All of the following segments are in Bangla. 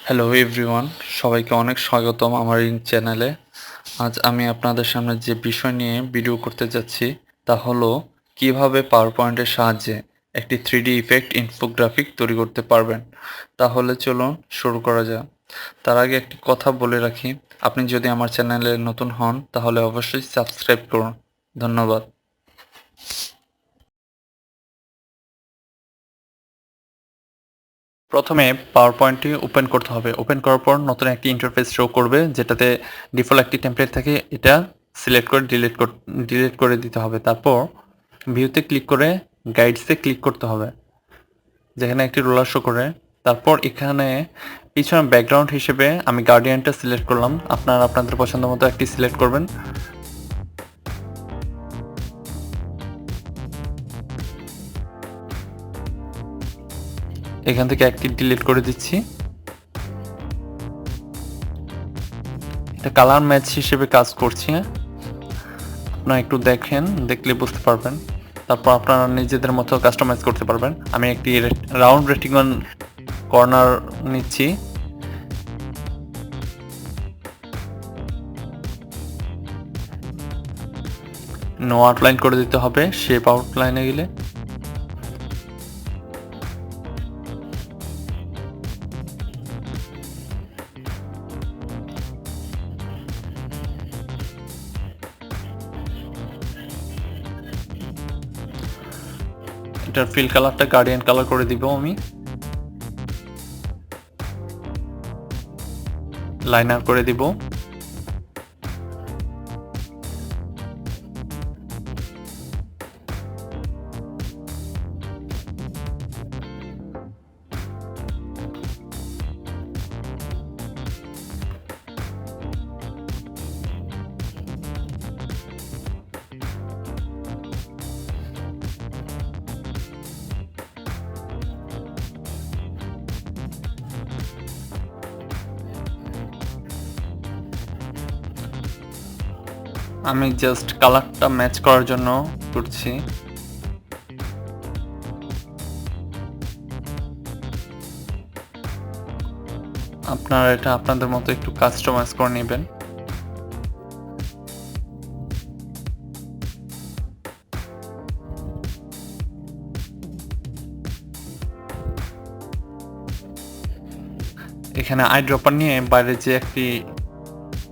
হ্যালো এভরিওয়ান, সবাইকে অনেক স্বাগতম আমার এই চ্যানেলে। আজ আমি আপনাদের সামনে যে বিষয় নিয়ে ভিডিও করতে যাচ্ছি তা হলো কিভাবে পাওয়ার পয়েন্টের সাহায্যে একটি 3D ইফেক্ট ইনফোগ্রাফিক তৈরি করতে পারবেন। তাহলে চলুন শুরু করা যাক। তার আগে একটি কথা বলে রাখি, আপনি যদি আমার চ্যানেলে নতুন হন তাহলে অবশ্যই সাবস্ক্রাইব করুন। ধন্যবাদ। প্রথমে পাওয়ার পয়েন্টটি ওপেন করতে হবে। ওপেন করার পর নতুন একটি ইন্টারফেস শো করবে, যেটাতে ডিফল্ট একটি টেমপ্লেট থাকে। এটা সিলেক্ট করে ডিলিট করে দিতে হবে। তারপর ভিউতে ক্লিক করে গাইডসে ক্লিক করতে হবে, যেখানে একটি রোলার শো করে। তারপর এখানে পিছনে ব্যাকগ্রাউন্ড হিসেবে আমি গার্ডিয়ানটা সিলেক্ট করলাম। আপনারা আপনাদের পছন্দ মতো একটি সিলেক্ট করবেন। এখান থেকে একটি ডিলিট করে দিচ্ছি। এটা কালার ম্যাচ হিসেবে কাজ করছে, আপনারা একটু দেখেন, দেখলে বুঝতে পারবেন। তারপর আপনারা নিজেদের মতো কাস্টমাইজ করতে পারবেন। আমি একটি রাউন্ড রেক্টাঙ্গল কর্নার নিচ্ছি। নো আউটলাইন করে দিতে হবে শেপ আউটলাইনে গেলে। এটার ফিল কালারটা গার্ডিয়ান কালার করে দিব আমি। লাইনার করে দিব। আমি জাস্ট কালারটা ম্যাচ করার জন্য করছি। আপনারা এটা আপনাদের মতো একটু কাস্টমাইজ করে নেবেন। এখানে আই ড্রপার নিয়ে বাইরে যে একটি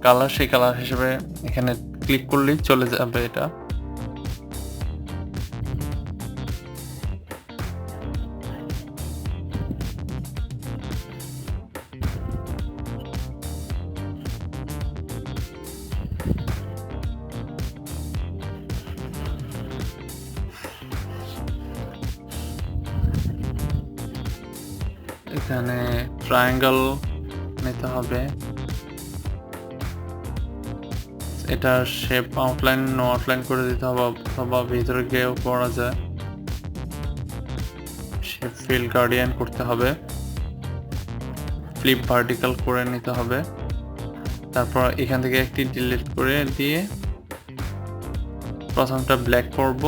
কালার, সেই কালার হিসেবে এখানে ক্লিক করলেই চলে যাবে এটা। এখানে ট্রায়াঙ্গেল নিতে হবে। এটার শেপ আউটলাইন নো আউটলাইন করে দিতে হবে, অথবা ভিতরে গিয়েও করা যায়। শেপ ফিল গার্ডিয়ান করতে হবে, ফ্লিপ ভার্টিক্যাল করে নিতে হবে। তারপর এখান থেকে একটি ডিলিট করে দিয়ে প্রথমটা ব্ল্যাক করব।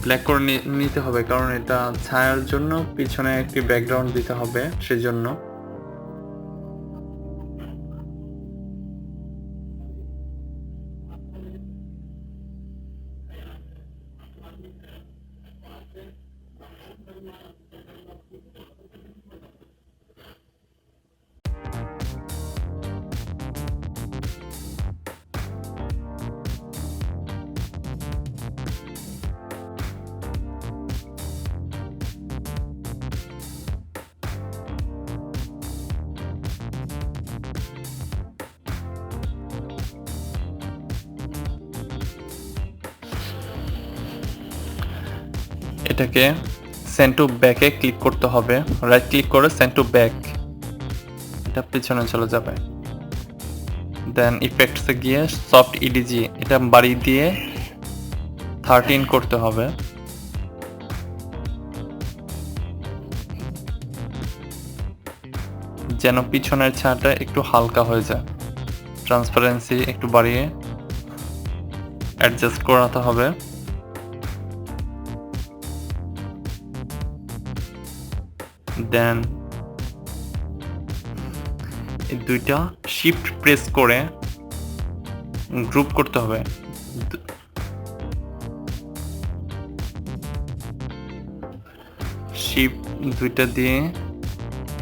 ব্ল্যাক করে নিতে হবে, কারণ এটা ছায়ার জন্য পিছনে একটি ব্যাকগ্রাউন্ড দিতে হবে, সেজন্য। এটাকে সেন্ড টু ব্যাকে ক্লিক করতে হবে। রাইট ক্লিক করে সেন্ড টু ব্যাক, এটা পিছনে চলে যাবে। দেন ইফেক্টসে গিয়ে সফট ইডিজি এটা বাড়ি দিয়ে 13 করতে হবে। যেন পিছনের ছায়াটা একটু হালকা হয়ে যায়। ট্রান্সপারেন্সি একটু বাড়িয়ে অ্যাডজাস্ট করাতে হবে। দেন এই দুইটা শিফট প্রেস করে গ্রুপ করতে হবে। শিফট দুইটা দিয়ে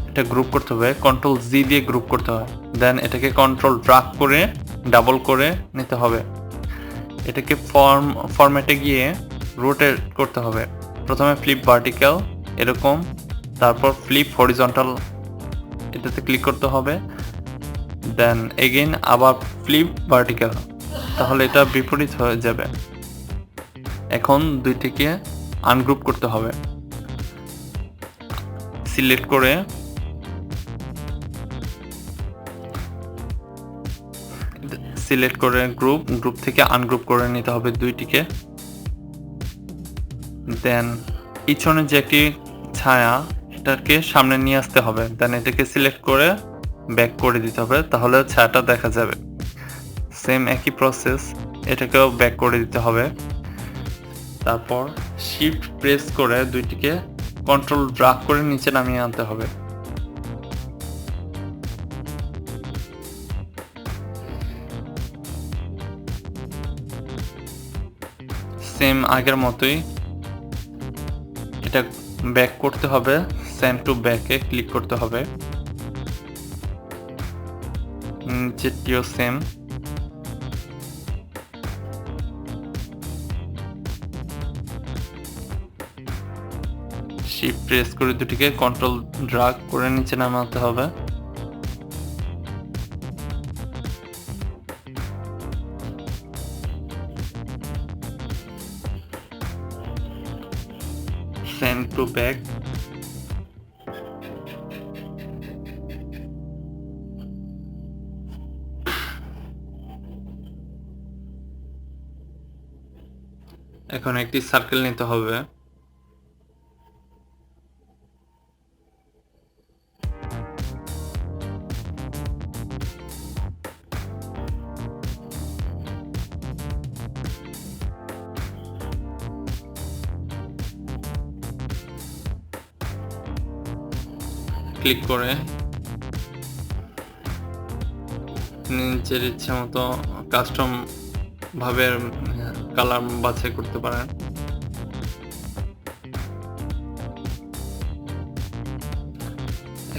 এটা গ্রুপ করতে হবে, কন্ট্রোল জি দিয়ে গ্রুপ করতে হয়। দেন এটাকে কন্ট্রোল ড্রাগ করে ডাবল করে নিতে হবে। এটাকে ফরম্যাটে গিয়ে রোটেট করতে হবে। প্রথমে ফ্লিপ ভার্টিক্যাল এরকম, তারপর ফ্লিপ হরিজন্টাল এটাতে ক্লিক করতে হবে, দেন এগেইন আবার ফ্লিপ ভার্টিক্যাল, তাহলে এটা বিপরীত হয়ে যাবে। এখন দুইটিকে আনগ্রুপ করতে হবে। সিলেক্ট করে গ্রুপ থেকে আনগ্রুপ করে নিতে হবে দুইটিকে। দেন পিছনে যে একটি ছায়া এটাকে সামনে নিয়ে আসতে হবে, দেন এটাকে সিলেক্ট করে ব্যাক করে দিতে হবে, তাহলে ছায়াটা দেখা যাবে। সেম একই প্রসেস, এটাকেও ব্যাক করে দিতে হবে। তারপর শিফট প্রেস করে দুইটিকে কন্ট্রোল ড্রাগ করে নিচে নামিয়ে আনতে হবে। সেম আগের মতোই এটা ব্যাক করতে হবে, সেন্ড টু ব্যাকে ক্লিক করতে হবে। নিচেরটিও সেম। শিফট প্রেস করে দুটিকে কন্ট্রোল ড্রাগ করে নিচে নামাতে হবে। Send to back. এখন একটি সার্কেল নিতে হবে। ক্লিক করে নিজের ইচ্ছা মতো কাস্টম ভাবে কালার বাছাই করতে পারেন।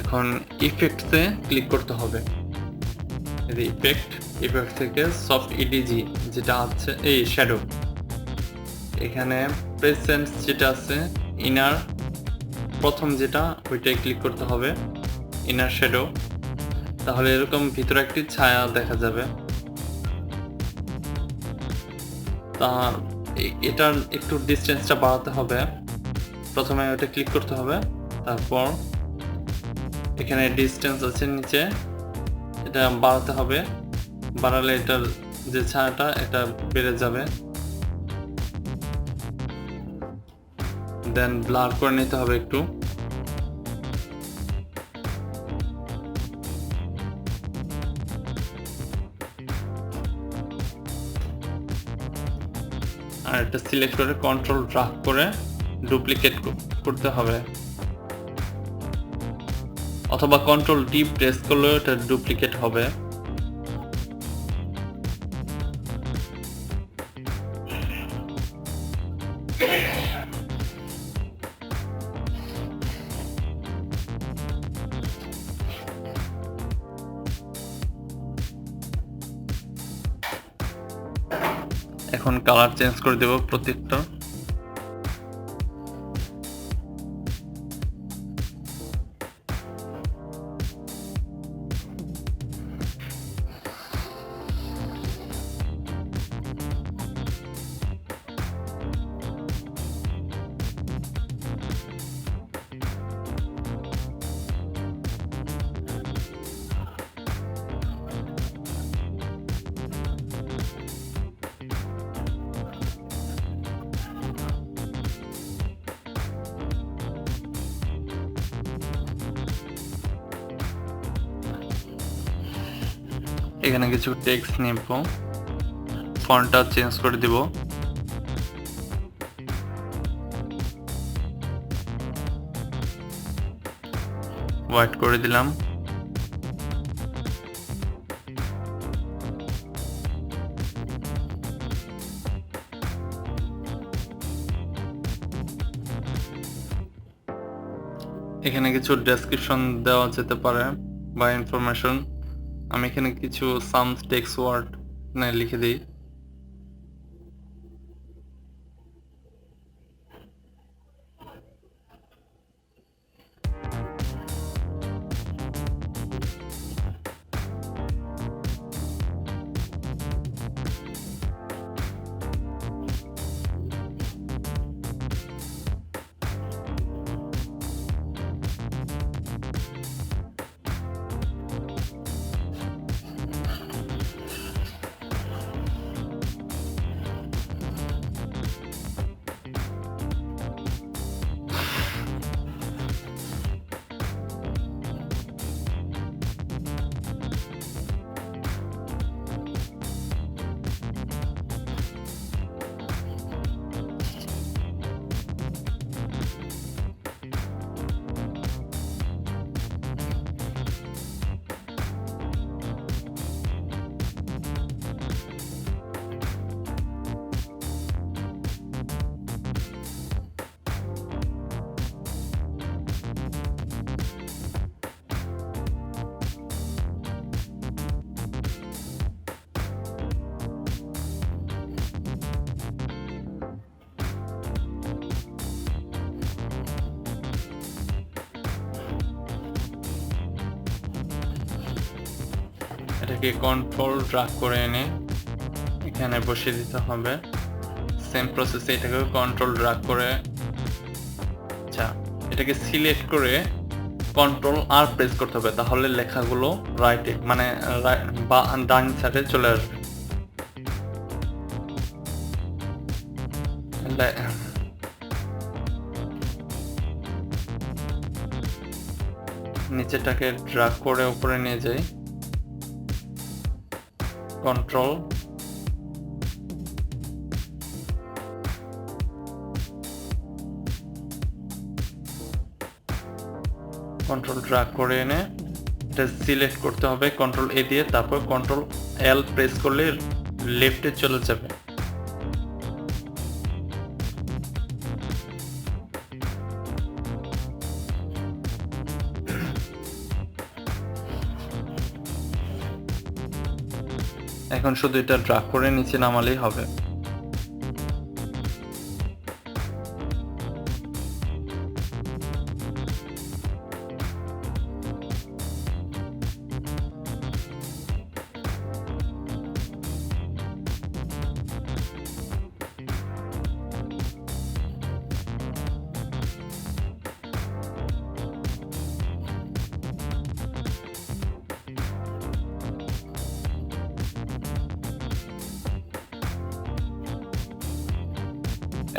এখন ইফেক্টসে ক্লিক করতে হবে। ইফেক্ট থেকে সফট ইডিজি যেটা আছে, এই শ্যাডো, এখানে প্রেজেন্স যেটা আছে ইনার প্রথম যেটা ওইটাই ক্লিক করতে হবে, ইনার শ্যাডো, তাহলে এরকম ভিতরে একটি ছায়া দেখা যাবে। তা এটার একটু ডিস্টেন্সটা বাড়াতে হবে। প্রথমে ওটা ক্লিক করতে হবে, তারপর এখানে ডিস্টেন্স আছে নিচে, এটা বাড়াতে হবে। বাড়ালে এটার যে ছায়াটা এটা বেড়ে যাবে। দেন ব্লার করে নিতে হবে একটু। আর এটা সিলেক্ট করে কন্ট্রোল ড্রাগ করে ডুপ্লিকেট করতে হবে, অথবা কন্ট্রোল ডি প্রেস করলেও এটা ডুপ্লিকেট হবে। এখন কালার চেঞ্জ করে দেব প্রত্যেকটা। এখানে কিছু টেক্সট নেব, ফন্টটা চেঞ্জ করে দিব। হোয়াইট করে দিলাম। এখানে কিছু ডেসক্রিপশন দেওয়া যেতে পারে বা ইনফরমেশন। আমি এখানে কিছু সাম টেক্সট ওয়ার্ড লিখে দিই। এটাকে কন্ট্রোল ড্র্যাগ করে এনে এখানে বসিয়ে দিতে হবে। সেম প্রসেসে এটাকে কন্ট্রোল ড্র্যাগ করে, আচ্ছা এটাকে সিলেক্ট করে কন্ট্রোল আর প্রেস করতে হবে, তাহলে লেখাগুলো রাইটে মানে ডান সাইডে চলে আসবে। নিচেটাকে ড্র্যাগ করে উপরে নিয়ে যাই, কন্ট্রোল ড্র্যাগ করে এনে এটা সিলেক্ট করতে হবে কন্ট্রোল এ দিয়ে, তারপর কন্ট্রোল এল প্রেস করলে লেফটে চলে যাবে। এখন শুধু এটা ড্র্যাগ করে নিচে নামালেই হবে।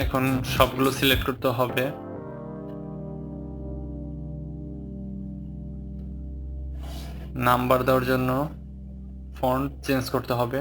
এখন সবগুলো সিলেক্ট করতে হবে। নাম্বার দেওয়ার জন্য ফন্ট চেঞ্জ করতে হবে।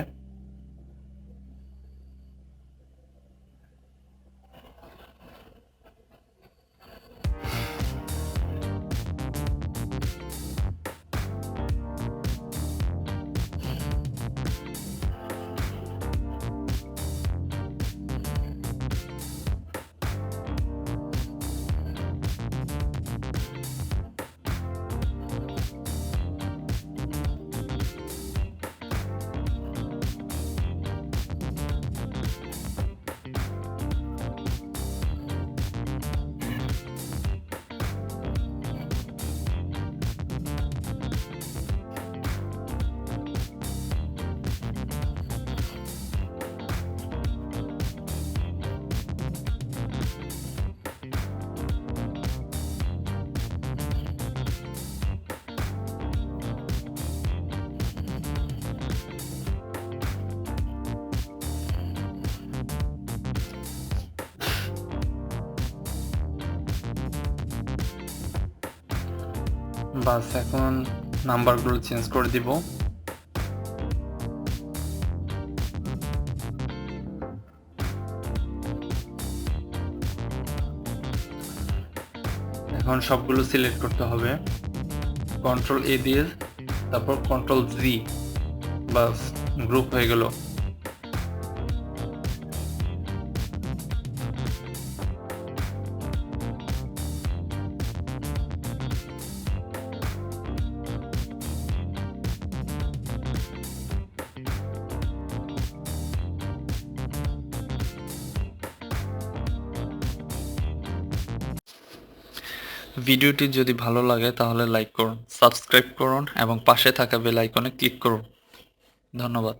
বাস এখন নাম্বারগুলো চেঞ্জ করে দিব। এখন সবগুলো সিলেক্ট করতে হবে, কন্ট্রোল এ দিয়ে তারপর কন্ট্রোল জি, বাস গ্রুপ হয়ে গেল। ভিডিওটি যদি ভালো লাগে তাহলে লাইক করুন, সাবস্ক্রাইব করুন এবং পাশে থাকা বেল আইকনে ক্লিক করুন। ধন্যবাদ।